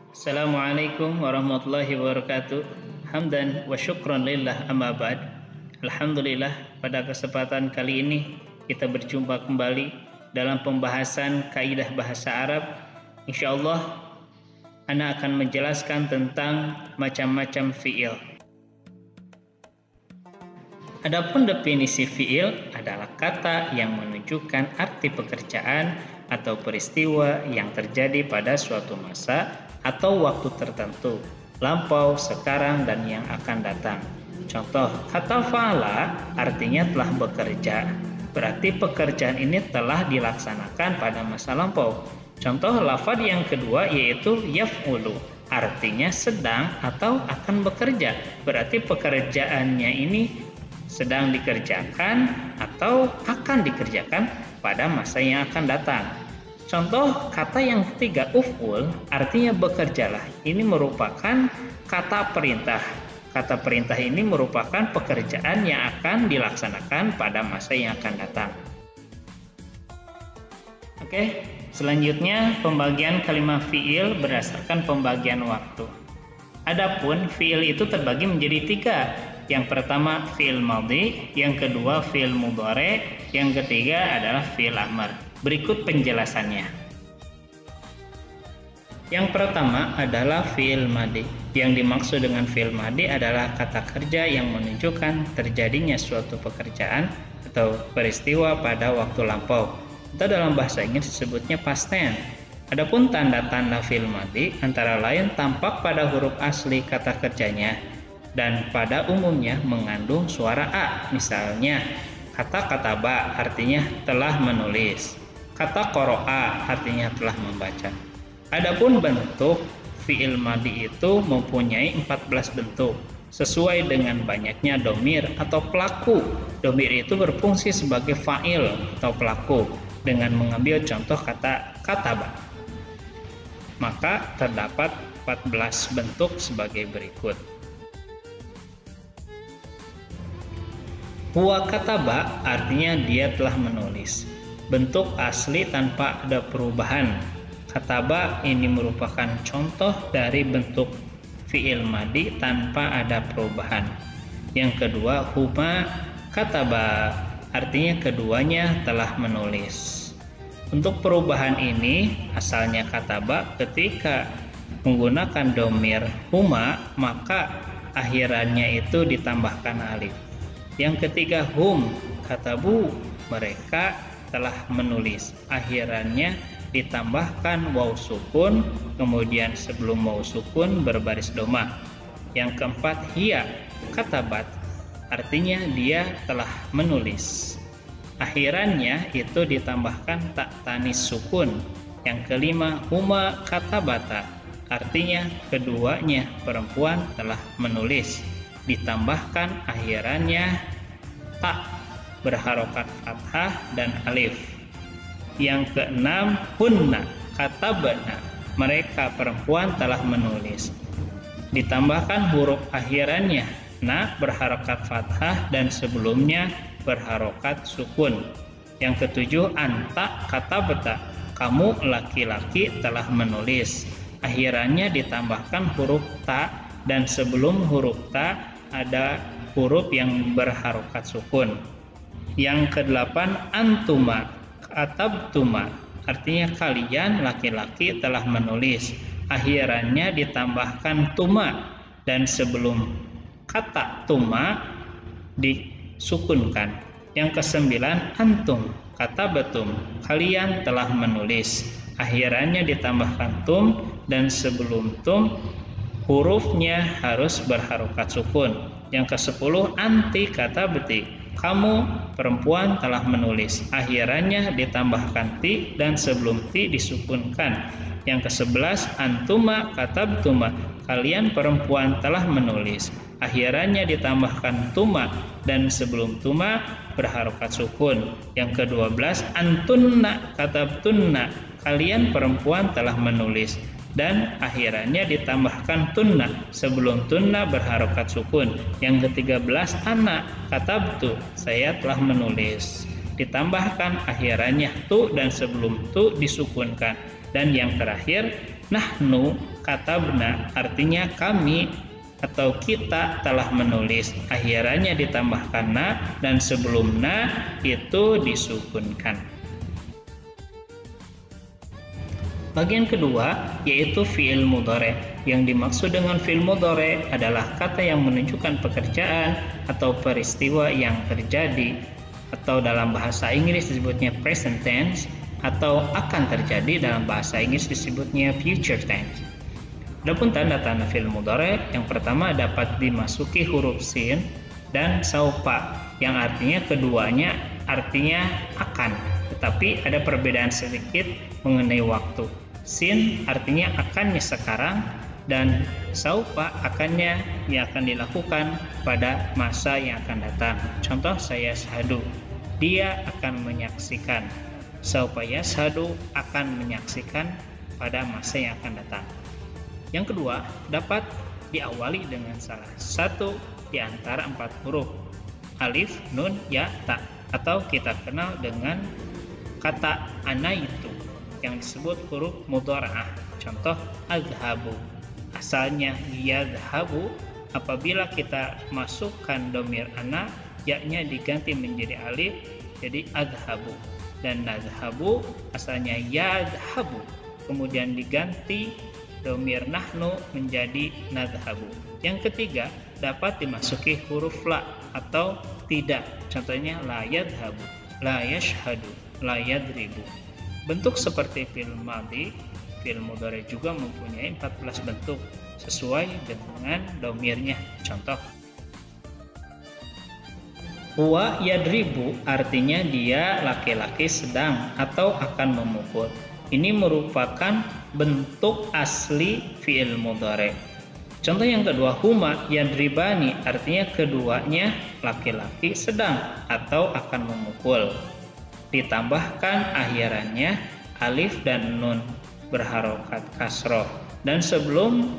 Assalamualaikum warahmatullahi wabarakatuh. Hamdan wa syukran lillah amma ba'd. Alhamdulillah, pada kesempatan kali ini kita berjumpa kembali dalam pembahasan kaidah bahasa Arab. Insyaallah ana akan menjelaskan tentang macam-macam fi'il. Adapun definisi fi'il adalah kata yang menunjukkan arti pekerjaan atau peristiwa yang terjadi pada suatu masa atau waktu tertentu, lampau, sekarang, dan yang akan datang. Contoh, kata fa'ala artinya telah bekerja, berarti pekerjaan ini telah dilaksanakan pada masa lampau. Contoh lafaz yang kedua yaitu yaf'ulu, artinya sedang atau akan bekerja, berarti pekerjaannya ini sedang dikerjakan atau akan dikerjakan pada masa yang akan datang. Contoh kata yang ketiga uf'ul artinya bekerjalah. Ini merupakan kata perintah. Kata perintah ini merupakan pekerjaan yang akan dilaksanakan pada masa yang akan datang. Oke, selanjutnya pembagian kalimat fi'il berdasarkan pembagian waktu. Adapun fi'il itu terbagi menjadi tiga. Yang pertama fi'il madhi, yang kedua fi'il mudhari, yang ketiga adalah fi'il amr. Berikut penjelasannya. Yang pertama adalah fi'il madhi. Yang dimaksud dengan fi'il madhi adalah kata kerja yang menunjukkan terjadinya suatu pekerjaan atau peristiwa pada waktu lampau. Atau dalam bahasa Inggris disebutnya past tense. Adapun tanda-tanda fi'il madhi antara lain tampak pada huruf asli kata kerjanya dan pada umumnya mengandung suara a. Misalnya, kata kataba artinya telah menulis. Kata qara'a artinya telah membaca. Adapun bentuk fi'il madhi itu mempunyai 14 bentuk sesuai dengan banyaknya domir atau pelaku. Domir itu berfungsi sebagai fa'il atau pelaku dengan mengambil contoh kata kataba. Maka terdapat 14 bentuk sebagai berikut. Huwa kataba artinya dia telah menulis. Bentuk asli tanpa ada perubahan. Kataba ini merupakan contoh dari bentuk fi'il madhi tanpa ada perubahan. Yang kedua, huma kataba artinya keduanya telah menulis. Untuk perubahan ini asalnya kataba ketika menggunakan domir huma maka akhirannya itu ditambahkan alif. Yang ketiga hum katabu mereka telah menulis, akhirannya ditambahkan waw sukun, kemudian sebelum waw sukun berbaris doma. Yang keempat hiya katabat artinya dia telah menulis, akhirannya itu ditambahkan tak tanis sukun. Yang kelima huma katabata artinya keduanya perempuan telah menulis, ditambahkan akhirannya tak berharokat fathah dan alif. Yang keenam hunna katabna mereka perempuan telah menulis, ditambahkan huruf akhirannya na berharokat fathah dan sebelumnya berharokat sukun. Yang ketujuh anta katabta kamu laki-laki telah menulis, akhirannya ditambahkan huruf ta dan sebelum huruf ta ada huruf yang berharokat sukun. Yang kedelapan antuma katabtuma artinya kalian laki-laki telah menulis, akhirannya ditambahkan tuma dan sebelum kata tuma disukunkan. Yang kesembilan antum katabatum kalian telah menulis, akhirannya ditambahkan tum dan sebelum tum hurufnya harus berharokat sukun. Yang ke-10 anti katabti kamu perempuan telah menulis, akhirannya ditambahkan ti dan sebelum ti disukunkan. Yang ke-11 antuma katabtuma kalian perempuan telah menulis, akhirannya ditambahkan tuma dan sebelum tuma berharokat sukun. Yang ke-12 antunna katabtunna kalian perempuan telah menulis dan akhirannya ditambahkan tunna sebelum tunna berharokat sukun. Yang ke-13 ana katabtu saya telah menulis, ditambahkan akhirannya tu dan sebelum tu disukunkan. Dan yang terakhir nahnu katabna artinya kami atau kita telah menulis, akhirannya ditambahkan na dan sebelum na itu disukunkan. Bagian kedua yaitu fi'il mudhari'. Yang dimaksud dengan fi'il mudhari' adalah kata yang menunjukkan pekerjaan atau peristiwa yang terjadi, atau dalam bahasa Inggris disebutnya present tense, atau akan terjadi dalam bahasa Inggris disebutnya future tense. Adapun tanda-tanda fi'il mudhari' yang pertama dapat dimasuki huruf sin dan saufa, yang artinya keduanya artinya akan, tetapi ada perbedaan sedikit mengenai waktu. Sin artinya akannya sekarang dan saufa akannya yang akan dilakukan pada masa yang akan datang. Contoh, saya syahadu, dia akan menyaksikan. Saufa yashhadu akan menyaksikan pada masa yang akan datang. Yang kedua, dapat diawali dengan salah satu di antara 4 huruf, alif, nun, ya, ta, atau kita kenal dengan kata anaitu yang disebut huruf mudhara'ah. Contoh, azhabu, asalnya yadhabu, apabila kita masukkan domir ana, ya-nya diganti menjadi alif jadi azhabu, dan nazhabu asalnya yadhabu, kemudian diganti domir nahnu menjadi nadhabu. Yang ketiga, dapat dimasuki huruf la atau tidak. Contohnya la yadhabu, la yashhadu, la yadribu. Bentuk seperti fi'il madhi, fi'il mudhari juga mempunyai 14 bentuk sesuai dengan domirnya. Contoh, huwa yadribu artinya dia laki-laki sedang atau akan memukul. Ini merupakan bentuk asli fi'il mudhari. Contoh yang kedua, huma yadribani artinya keduanya laki-laki sedang atau akan memukul. Ditambahkan akhirannya alif dan nun berharokat kasroh, dan sebelum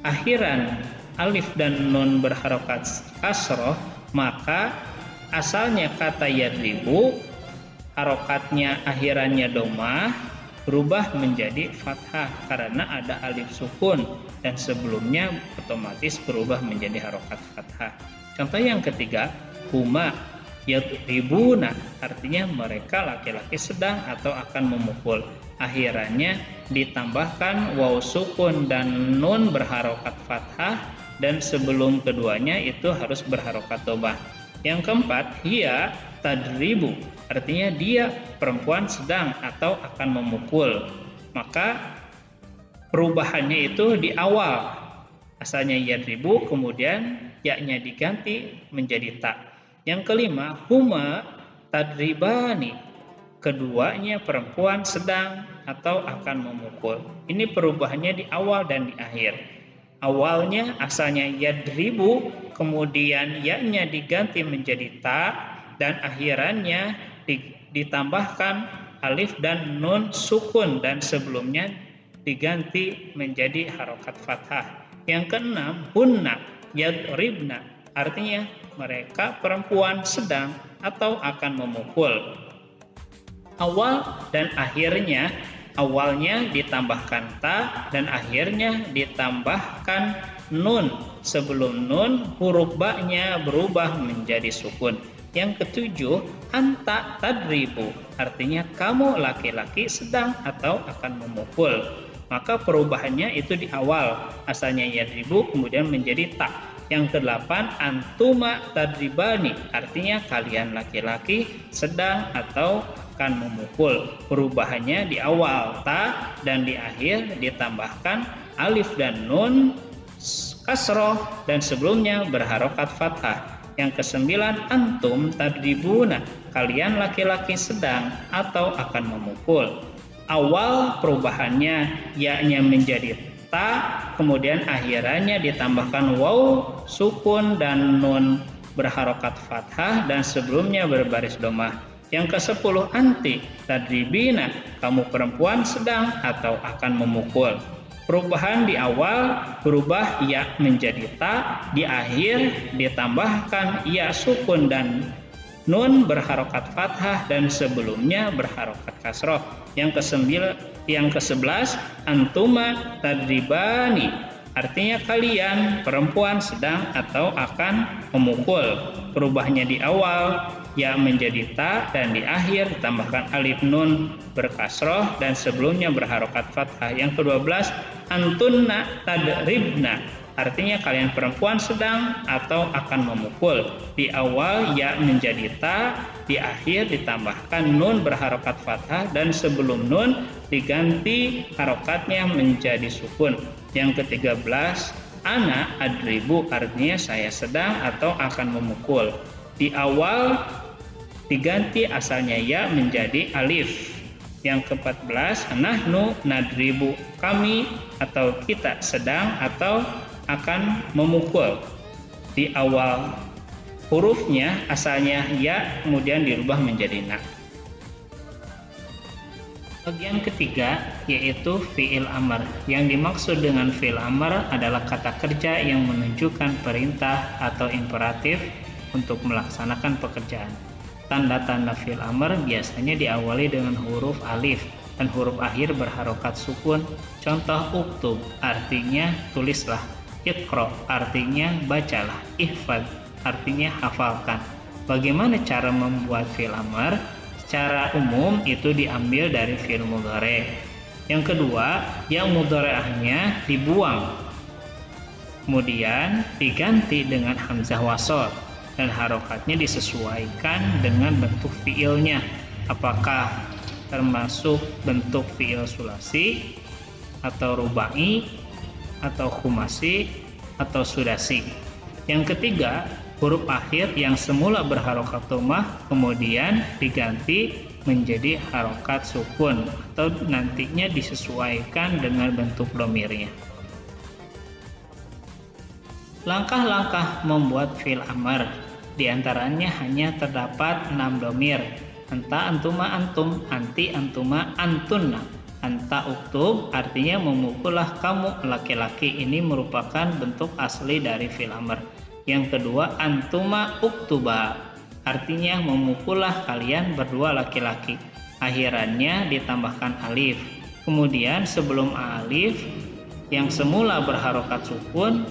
akhiran alif dan nun berharokat kasroh maka asalnya kata yadribu harokatnya akhirannya domah berubah menjadi fathah karena ada alif sukun, dan sebelumnya otomatis berubah menjadi harokat fathah. Contoh yang ketiga, huma yadribuna artinya mereka laki-laki sedang atau akan memukul. Akhirannya ditambahkan waw sukun dan nun berharokat fathah, dan sebelum keduanya itu harus berharokat domah. Yang keempat, hiya tadribu artinya dia perempuan sedang atau akan memukul. Maka perubahannya itu di awal, asalnya yadribu kemudian ya-nya diganti menjadi ta. Yang kelima, huma tadribani keduanya perempuan sedang atau akan memukul. Ini perubahannya di awal dan di akhir. Awalnya asalnya yadribu, kemudian ya-nya diganti menjadi ta, dan akhirannya ditambahkan alif dan nun sukun, dan sebelumnya diganti menjadi harokat fathah. Yang keenam, hunna yadribna artinya mereka perempuan sedang atau akan memukul. Awal dan akhirnya, awalnya ditambahkan ta dan akhirnya ditambahkan nun. Sebelum nun huruf ba-nya berubah menjadi sukun. Yang ketujuh, anta tadribu artinya kamu laki-laki sedang atau akan memukul. Maka perubahannya itu di awal, asalnya yadribu kemudian menjadi ta. Yang kedelapan, antuma tadribani artinya kalian laki-laki sedang atau akan memukul. Perubahannya di awal ta dan di akhir ditambahkan alif dan nun kasroh, dan sebelumnya berharokat fathah. Yang kesembilan, antum tadribuna kalian laki-laki sedang atau akan memukul. Awal perubahannya ya-nya menjadi ta, kemudian akhirannya ditambahkan waw sukun dan nun berharokat fathah, dan sebelumnya berbaris domah. Yang ke-10, anti tadribina kamu perempuan sedang atau akan memukul. Perubahan di awal berubah ya menjadi ta, di akhir ditambahkan ya sukun dan nun berharokat fathah dan sebelumnya berharokat kasroh. Yang ke-11 antuma tadribani, artinya kalian perempuan sedang atau akan memukul. Perubahnya di awal ya menjadi ta dan di akhir ditambahkan alif nun berkasroh dan sebelumnya berharokat fathah. Yang ke-12 antunna tadribna, artinya kalian perempuan sedang atau akan memukul. Di awal ya menjadi ta, di akhir ditambahkan nun berharokat fathah dan sebelum nun diganti harokatnya menjadi sukun. Yang ke-13 ana adribu, artinya saya sedang atau akan memukul. Di awal diganti asalnya ya menjadi alif. Yang ke-14 nahnu nadribu, kami atau kita sedang atau akan memukul. Di awal hurufnya asalnya ya kemudian dirubah menjadi na. Bagian ketiga yaitu fi'il amr. Yang dimaksud dengan fi'il amr adalah kata kerja yang menunjukkan perintah atau imperatif untuk melaksanakan pekerjaan. Tanda-tanda fi'il amr biasanya diawali dengan huruf alif dan huruf akhir berharokat sukun. Contoh uktub, artinya tulislah. Iqra, artinya bacalah. Ihfad, artinya hafalkan. Bagaimana cara membuat fi'il amr? Secara umum itu diambil dari fi'il mudhari'. Yang kedua, yang mudhari'ahnya dibuang, kemudian diganti dengan hamzah wasol dan harokatnya disesuaikan dengan bentuk fi'ilnya. Apakah termasuk bentuk fi'il sulasi atau rubai atau khumasi atau sudasi. Yang ketiga, huruf akhir yang semula berharokat dhammah kemudian diganti menjadi harokat sukun atau nantinya disesuaikan dengan bentuk dhamirnya. Langkah-langkah membuat fi'il amr, diantaranya hanya terdapat 6 dhamir. Anta, antuma, antum, anti, antuma, antunna. Anta uktub, artinya memukullah kamu laki-laki. Ini merupakan bentuk asli dari fi'il amr. Yang kedua, antuma uktuba, artinya memukullah kalian berdua laki-laki. Akhirannya ditambahkan alif. Kemudian sebelum alif yang semula berharokat sukun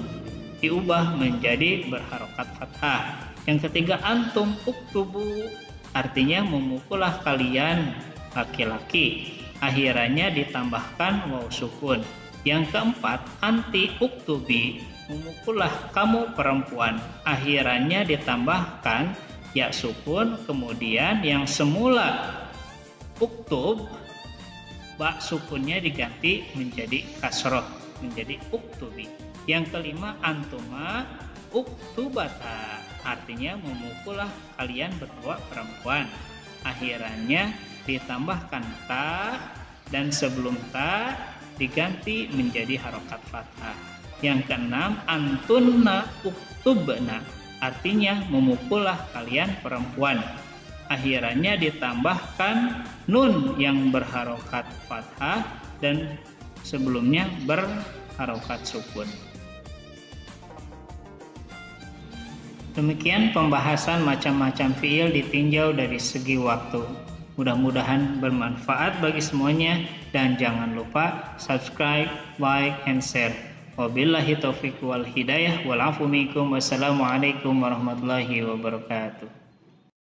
diubah menjadi berharokat fathah. Yang ketiga, antum uktubu, artinya memukullah kalian laki-laki. Akhirannya ditambahkan waw sukun. Yang keempat, anti uktubi, memukullah kamu perempuan. Akhirannya ditambahkan ya sukun, kemudian yang semula uktub ba sukunnya diganti menjadi kasroh menjadi uktubi. Yang kelima, antuma uktubata, artinya memukullah kalian berdua perempuan. Akhirannya ditambahkan ta dan sebelum ta diganti menjadi harokat fathah. Yang keenam, antunna uktubna, artinya memukullah kalian perempuan. Akhirannya ditambahkan nun yang berharokat fathah dan sebelumnya berharokat sukun. Demikian pembahasan macam-macam fiil ditinjau dari segi waktu. Mudah-mudahan bermanfaat bagi semuanya dan jangan lupa subscribe, like, and share. Wabillahi taufiq wal hidayah wal afu minkum. Wassalamualaikum warahmatullahi wabarakatuh.